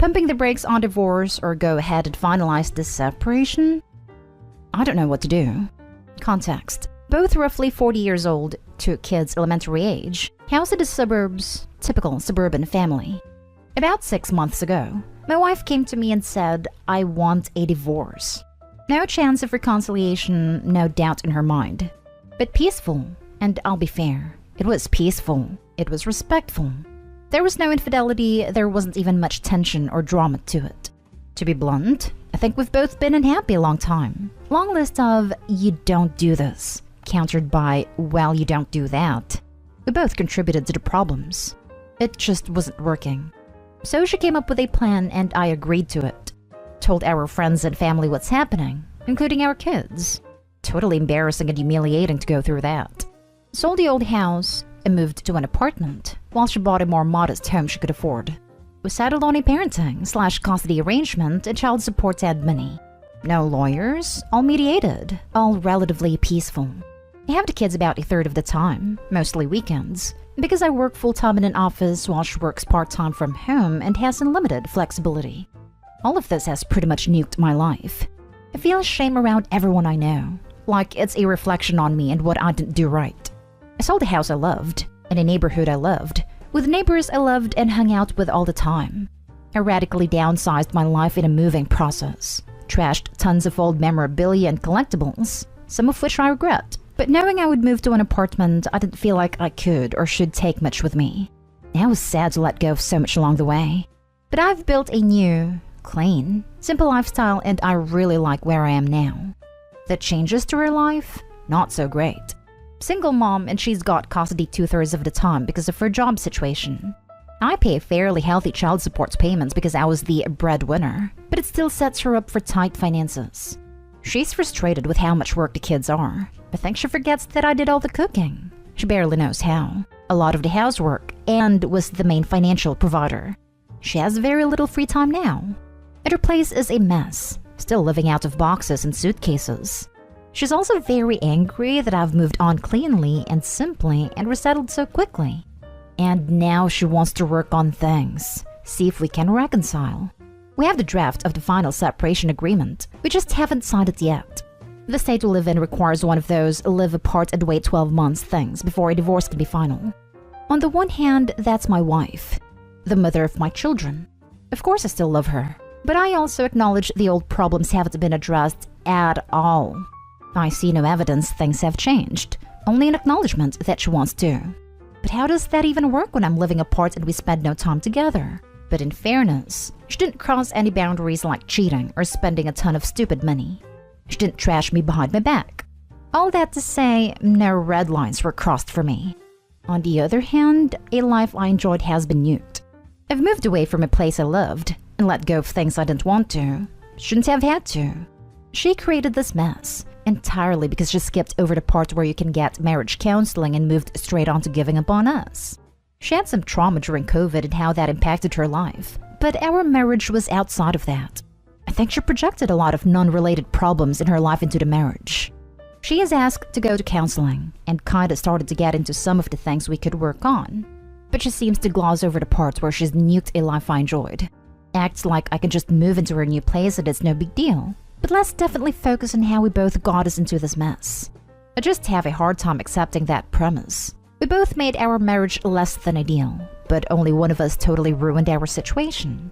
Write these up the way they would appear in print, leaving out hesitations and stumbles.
Pumping the brakes on divorce or go ahead and finalize this separation? I don't know what to do. Context. Both roughly 40 years old, 2 kids elementary age, housed in the suburbs, typical suburban family. About 6 months ago, my wife came to me and said, I want a divorce. No chance of reconciliation, no doubt in her mind. But peaceful, and I'll be fair, it was peaceful, it was respectful. There was no infidelity, there wasn't even much tension or drama to it. To be blunt, I think we've both been unhappy a long time. Long list of, you don't do this, countered by, well, you don't do that. We both contributed to the problems. It just wasn't working. So she came up with a plan and I agreed to it. Told our friends and family what's happening, including our kids. Totally embarrassing and humiliating to go through that. Sold the old house and moved to an apartment, while she bought a more modest home she could afford. We settled on a parenting/custody arrangement and child support admin. No lawyers, all mediated, all relatively peaceful. I have the kids about a third of the time, mostly weekends, because I work full-time in an office while she works part-time from home and has unlimited flexibility. All of this has pretty much nuked my life. I feel shame around everyone I know, like it's a reflection on me and what I didn't do right. I sold a house I loved, in a neighborhood I loved, with neighbors I loved and hung out with all the time. I radically downsized my life in a moving process, trashed tons of old memorabilia and collectibles, some of which I regret. But knowing I would move to an apartment, I didn't feel like I could or should take much with me. I was sad to let go of so much along the way. But I've built a new, clean, simple lifestyle and I really like where I am now. The changes to her life? Not so great. Single mom and she's got custody 2/3 of the time because of her job situation. I pay fairly healthy child support payments because I was the breadwinner, but it still sets her up for tight finances. She's frustrated with how much work the kids are. I think she forgets that I did all the cooking. She barely knows how. A lot of the housework, and was the main financial provider. She has very little free time now. And her place is a mess, still living out of boxes and suitcases. She's also very angry that I've moved on cleanly and simply and resettled so quickly. And now she wants to work on things, see if we can reconcile. We have the draft of the final separation agreement. We just haven't signed it yet. The state we live in requires one of those live apart and wait 12 months things before a divorce can be final. On the one hand, that's my wife, the mother of my children. Of course I still love her, but I also acknowledge the old problems haven't been addressed at all. I see no evidence things have changed, only an acknowledgement that she wants to. But how does that even work when I'm living apart and we spend no time together? But in fairness, she didn't cross any boundaries like cheating or spending a ton of stupid money. She didn't trash me behind my back. All that to say, no red lines were crossed for me. On the other hand, a life I enjoyed has been nuked. I've moved away from a place I loved and let go of things I didn't want to. Shouldn't have had to. She created this mess entirely because she skipped over the part where you can get marriage counseling and moved straight on to giving up on us. She had some trauma during COVID and how that impacted her life, but our marriage was outside of that. I think she projected a lot of non-related problems in her life into the marriage. She is asked to go to counseling and kinda started to get into some of the things we could work on. But she seems to gloss over the parts where she's nuked a life I enjoyed. Acts like I can just move into her new place and it's no big deal. But let's definitely focus on how we both got us into this mess. I just have a hard time accepting that premise. We both made our marriage less than ideal, but only one of us totally ruined our situation.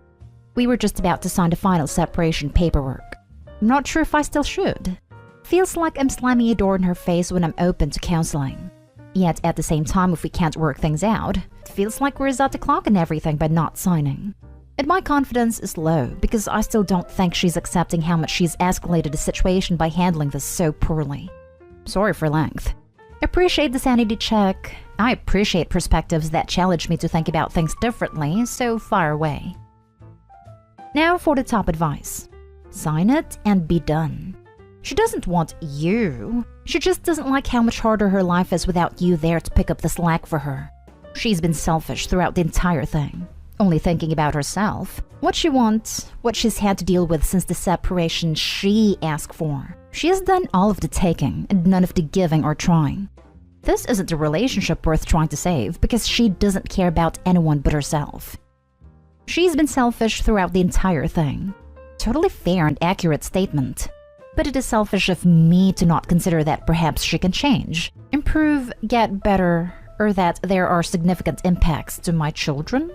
We were just about to sign the final separation paperwork. I'm not sure if I still should. Feels like I'm slamming a door in her face when I'm open to counseling. Yet at the same time, if we can't work things out, it feels like we're at the clock and everything by not signing. And my confidence is low because I still don't think she's accepting how much she's escalated the situation by handling this so poorly. Sorry for length. Appreciate the sanity check. I appreciate perspectives that challenge me to think about things differently, so fire away. Now for the top advice. Sign it and be done. She doesn't want you. She just doesn't like how much harder her life is without you there to pick up the slack for her. She's been selfish throughout the entire thing. Only thinking about herself, what she wants, what she's had to deal with since the separation she asked for. She has done all of the taking and none of the giving or trying. This isn't a relationship worth trying to save because she doesn't care about anyone but herself. She's been selfish throughout the entire thing. Totally fair and accurate statement. But it is selfish of me to not consider that perhaps she can change, improve, get better, or that there are significant impacts to my children.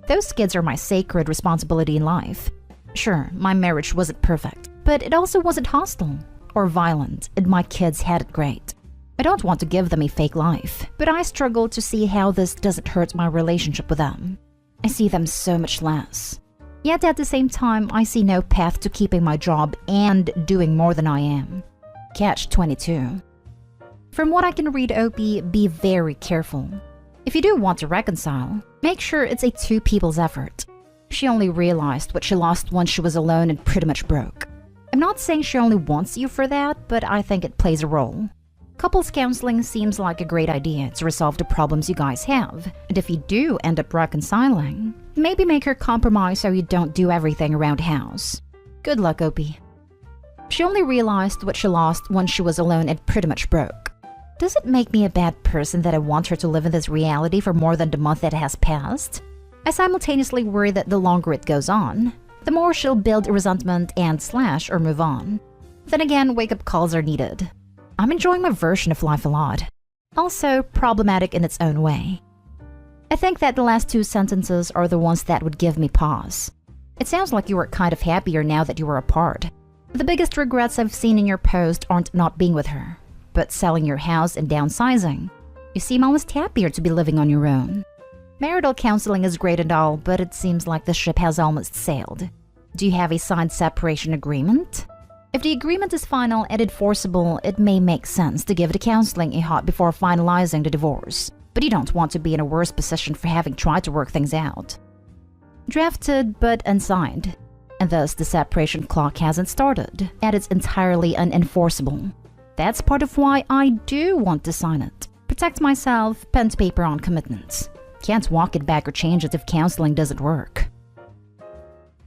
Those kids are my sacred responsibility in life. Sure, my marriage wasn't perfect, but it also wasn't hostile or violent, and my kids had it great. I don't want to give them a fake life, but I struggle to see how this doesn't hurt my relationship with them. I see them so much less. Yet at the same time, I see no path to keeping my job and doing more than I am. Catch-22. From what I can read, Opie, be very careful. If you do want to reconcile, make sure it's a two people's effort. She only realized what she lost once she was alone and pretty much broke. I'm not saying she only wants you for that, but I think it plays a role. Couples counseling seems like a great idea to resolve the problems you guys have, and if you do end up reconciling, maybe make her compromise so you don't do everything around house. Good luck, Opie. She only realized what she lost once she was alone and pretty much broke. Does it make me a bad person that I want her to live in this reality for more than the month that has passed? I simultaneously worry that the longer it goes on, the more she'll build resentment and slash or move on. Then again, wake-up calls are needed. I'm enjoying my version of life a lot. Also, problematic in its own way. I think that the last two sentences are the ones that would give me pause. It sounds like you are kind of happier now that you are apart. The biggest regrets I've seen in your post aren't not being with her, but selling your house and downsizing. You seem almost happier to be living on your own. Marital counseling is great and all, but it seems like the ship has almost sailed. Do you have a signed separation agreement? If the agreement is final and enforceable, it may make sense to give the counseling a hot before finalizing the divorce, but you don't want to be in a worse position for having tried to work things out. Drafted but unsigned, and thus the separation clock hasn't started, and it's entirely unenforceable. That's part of why I do want to sign it. Protect myself, pen to paper on commitments. Can't walk it back or change it if counseling doesn't work.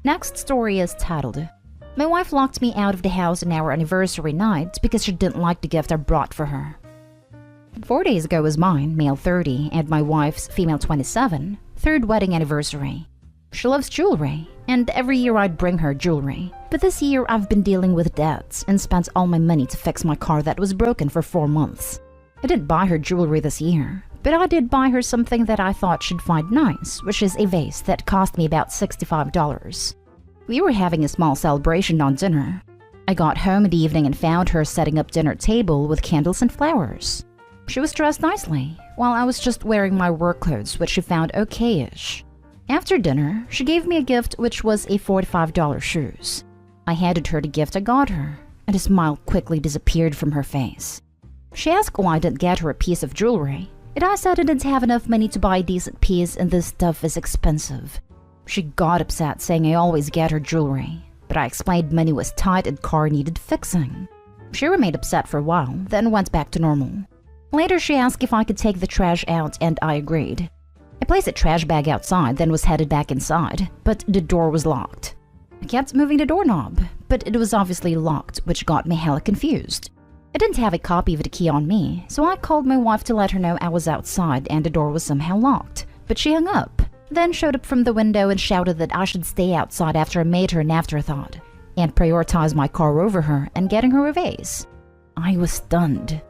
Next story is titled, My wife locked me out of the house on our anniversary night because she didn't like the gift I brought for her. 4 days ago was mine, male 30, and my wife's, female 27, third wedding anniversary. She loves jewelry, and every year I'd bring her jewelry. But this year I've been dealing with debts and spent all my money to fix my car that was broken for 4 months. I didn't buy her jewelry this year, but I did buy her something that I thought she'd find nice, which is a vase that cost me about $65. We were having a small celebration on dinner. I got home in the evening and found her setting up dinner table with candles and flowers. She was dressed nicely, while I was just wearing my work clothes, which she found okay-ish. After dinner, she gave me a gift which was a $45 shoes. I handed her the gift I got her, and a smile quickly disappeared from her face. She asked why I didn't get her a piece of jewelry, and I said I didn't have enough money to buy a decent piece and this stuff is expensive. She got upset, saying I always get her jewelry, but I explained money was tight and car needed fixing. She remained upset for a while, then went back to normal. Later, she asked if I could take the trash out, and I agreed. I placed a trash bag outside, then was headed back inside, but the door was locked. I kept moving the doorknob, but it was obviously locked, which got me hella confused. I didn't have a copy of the key on me, so I called my wife to let her know I was outside and the door was somehow locked, but she hung up. Then showed up from the window and shouted that I should stay outside after I made her an afterthought, and prioritize my car over her and getting her a vase. I was stunned.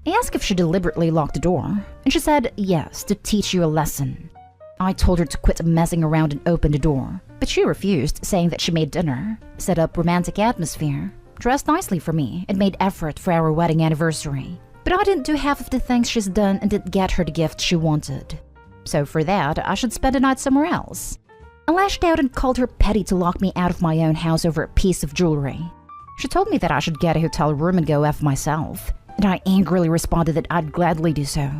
I asked if she deliberately locked the door, and she said yes, to teach you a lesson. I told her to quit messing around and open the door, but she refused, saying that she made dinner, set up romantic atmosphere, dressed nicely for me, and made effort for our wedding anniversary. But I didn't do half of the things she's done and didn't get her the gift she wanted. So for that, I should spend a night somewhere else. I lashed out and called her petty to lock me out of my own house over a piece of jewelry. She told me that I should get a hotel room and go F myself, and I angrily responded that I'd gladly do so.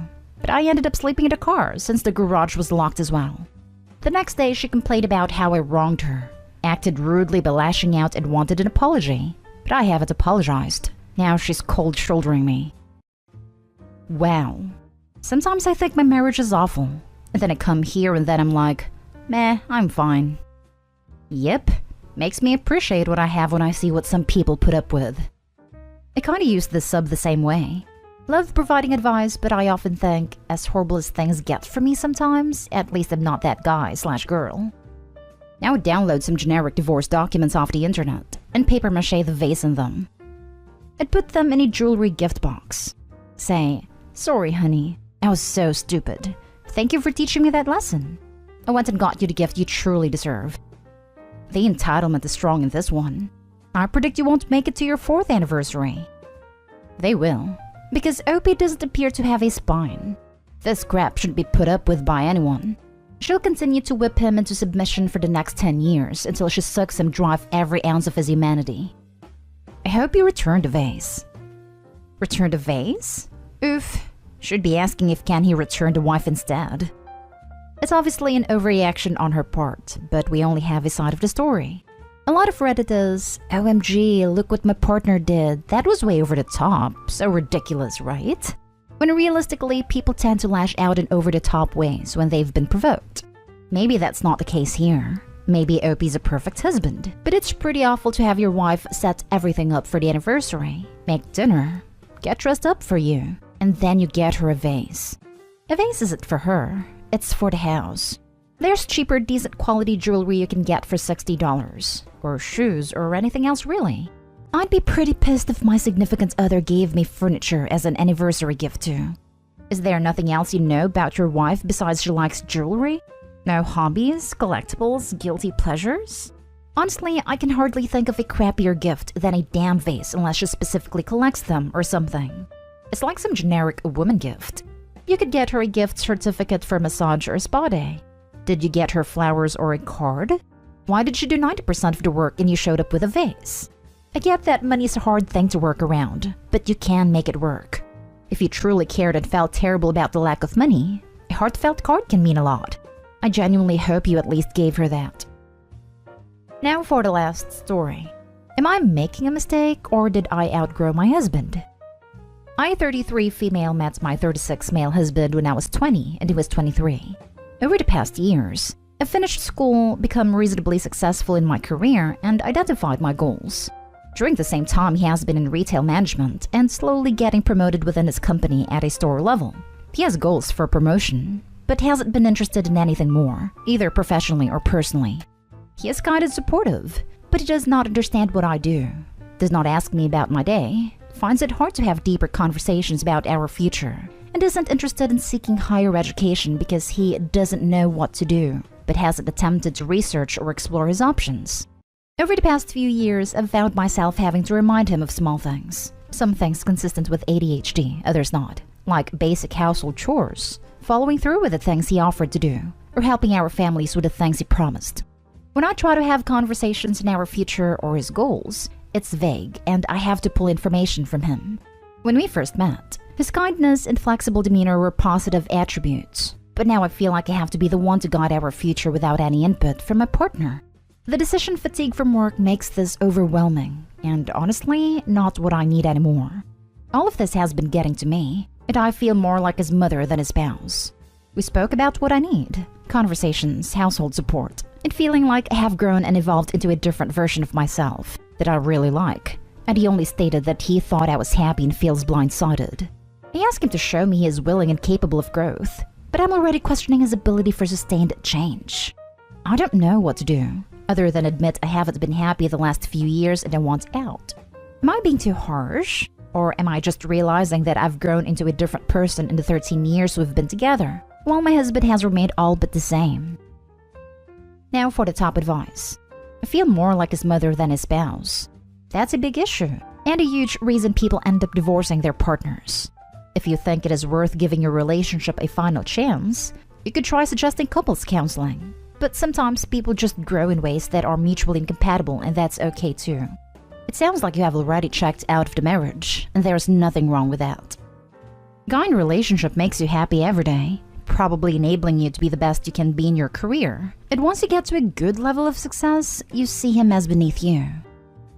But I ended up sleeping in the car since the garage was locked as well. The next day, she complained about how I wronged her, acted rudely by lashing out and wanted an apology. But I haven't apologized. Now she's cold shouldering me. Wow. Sometimes I think my marriage is awful. And then I come here and then I'm like, meh, I'm fine. Yep, makes me appreciate what I have when I see what some people put up with. I kinda use this sub the same way. Love providing advice, but I often think, as horrible as things get for me sometimes, at least I'm not that guy/girl. Now download some generic divorce documents off the internet and paper mache the vase in them. And put them in a jewelry gift box. Say, "Sorry, honey, I was so stupid. Thank you for teaching me that lesson. I went and got you the gift you truly deserve." The entitlement is strong in this one. I predict you won't make it to your 4th anniversary. They will, because Opie doesn't appear to have a spine. This crap shouldn't be put up with by anyone. She'll continue to whip him into submission for the next 10 years until she sucks him dry of every ounce of his humanity. I hope you return the vase. Return the vase? Oof. Should be asking if can he return the wife instead. It's obviously an overreaction on her part, but we only have a side of the story. A lot of Reddit is, "OMG, look what my partner did. That was way over the top. So ridiculous, right?" When realistically, people tend to lash out in over-the-top ways when they've been provoked. Maybe that's not the case here. Maybe Opie's a perfect husband, but it's pretty awful to have your wife set everything up for the anniversary, make dinner, get dressed up for you, and then you get her a vase. A vase isn't for her, it's for the house. There's cheaper, decent quality jewelry you can get for $60, or shoes, or anything else really. I'd be pretty pissed if my significant other gave me furniture as an anniversary gift too. Is there nothing else you know about your wife besides she likes jewelry? No hobbies, collectibles, guilty pleasures? Honestly, I can hardly think of a crappier gift than a damn vase unless she specifically collects them or something. It's like some generic woman gift. You could get her a gift certificate for a massage or a spa day. Did you get her flowers or a card? Why did she do 90% of the work and you showed up with a vase? I get that money's a hard thing to work around, but you can make it work. If you truly cared and felt terrible about the lack of money, a heartfelt card can mean a lot. I genuinely hope you at least gave her that. Now for the last story. Am I making a mistake or did I outgrow my husband? I, 33 female, met my 36 male husband when I was 20 and he was 23. Over the past years, I finished school, become reasonably successful in my career, and identified my goals. During the same time, he has been in retail management and slowly getting promoted within his company at a store level. He has goals for promotion, but hasn't been interested in anything more, either professionally or personally. He is kind and supportive, but he does not understand what I do, does not ask me about my day, finds it hard to have deeper conversations about our future, and isn't interested in seeking higher education because he doesn't know what to do, but hasn't attempted to research or explore his options. Over the past few years, I've found myself having to remind him of small things. Some things consistent with ADHD, others not, like basic household chores, following through with the things he offered to do, or helping our families with the things he promised. When I try to have conversations in our future or his goals, it's vague and I have to pull information from him. When we first met, his kindness and flexible demeanor were positive attributes, but now I feel like I have to be the one to guide our future without any input from my partner. The decision fatigue from work makes this overwhelming, and honestly, not what I need anymore. All of this has been getting to me, and I feel more like his mother than his spouse. We spoke about what I need, conversations, household support, and feeling like I have grown and evolved into a different version of myself that I really like, and he only stated that he thought I was happy and feels blindsided. I asked him to show me he is willing and capable of growth, but I'm already questioning his ability for sustained change. I don't know what to do, other than admit I haven't been happy the last few years and I want out. Am I being too harsh? Or am I just realizing that I've grown into a different person in the 13 years we've been together, while my husband has remained all but the same? Now for the top advice. I feel more like his mother than his spouse. That's a big issue, and a huge reason people end up divorcing their partners. If you think it is worth giving your relationship a final chance, you could try suggesting couples counseling. But sometimes people just grow in ways that are mutually incompatible, and that's okay too. It sounds like you have already checked out of the marriage, and there's nothing wrong with that. Guy in a relationship makes you happy every day, probably enabling you to be the best you can be in your career. And once you get to a good level of success, you see him as beneath you.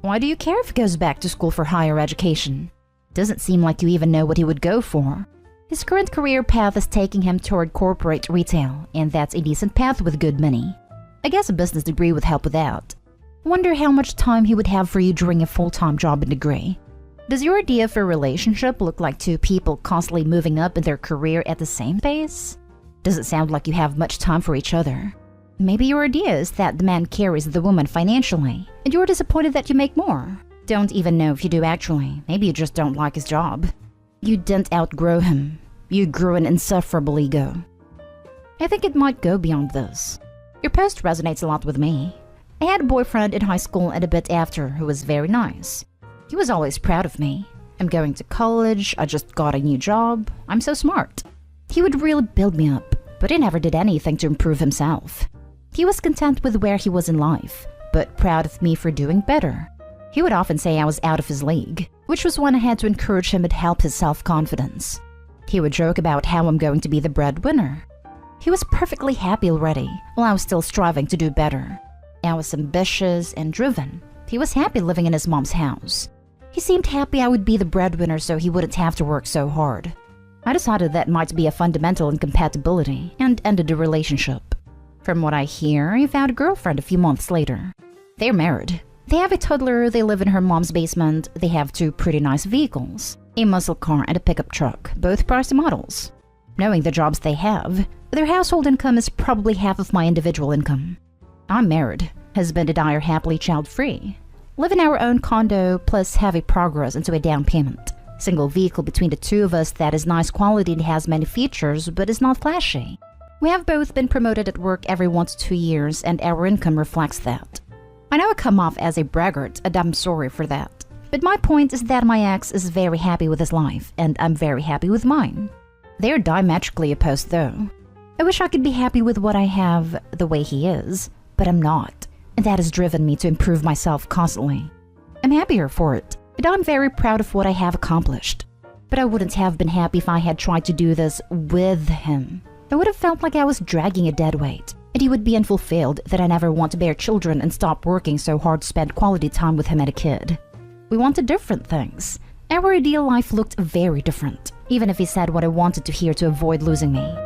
Why do you care if he goes back to school for higher education? Doesn't seem like you even know what he would go for. His current career path is taking him toward corporate retail, and that's a decent path with good money. I guess a business degree would help with that. Wonder how much time he would have for you during a full-time job and degree. Does your idea for a relationship look like two people constantly moving up in their career at the same pace? Doesn't sound like you have much time for each other. Maybe your idea is that the man carries the woman financially, and you're disappointed that you make more. Don't even know if you do actually. Maybe you just don't like his job. You didn't outgrow him. You grew an insufferable ego. I think it might go beyond this. Your post resonates a lot with me. I had a boyfriend in high school and a bit after who was very nice. He was always proud of me. I'm going to college, I just got a new job, I'm so smart. He would really build me up, but he never did anything to improve himself. He was content with where he was in life, but proud of me for doing better. He would often say I was out of his league, which was when I had to encourage him and help his self-confidence. He would joke about how I'm going to be the breadwinner. He was perfectly happy already, while I was still striving to do better. I was ambitious and driven. He was happy living in his mom's house. He seemed happy I would be the breadwinner so he wouldn't have to work so hard. I decided that might be a fundamental incompatibility and ended the relationship. From what I hear, he found a girlfriend a few months later. They're married. They have a toddler, they live in her mom's basement, they have 2 pretty nice vehicles, a muscle car and a pickup truck, both pricey models. Knowing the jobs they have, their household income is probably half of my individual income. I'm married. Husband and I are happily child-free. Live in our own condo, plus have a progress into a down payment. Single vehicle between the 2 of us that is nice quality and has many features, but is not flashy. We have both been promoted at work every 1 to 2 years, and our income reflects that. I know I come off as a braggart, and I'm sorry for that. But my point is that my ex is very happy with his life, and I'm very happy with mine. They're diametrically opposed though. I wish I could be happy with what I have the way he is, but I'm not. And that has driven me to improve myself constantly. I'm happier for it, and I'm very proud of what I have accomplished. But I wouldn't have been happy if I had tried to do this with him. I would have felt like I was dragging a dead weight, and he would be unfulfilled that I never want to bear children and stop working so hard to spend quality time with him and a kid. We wanted different things. Our ideal life looked very different, even if he said what I wanted to hear to avoid losing me.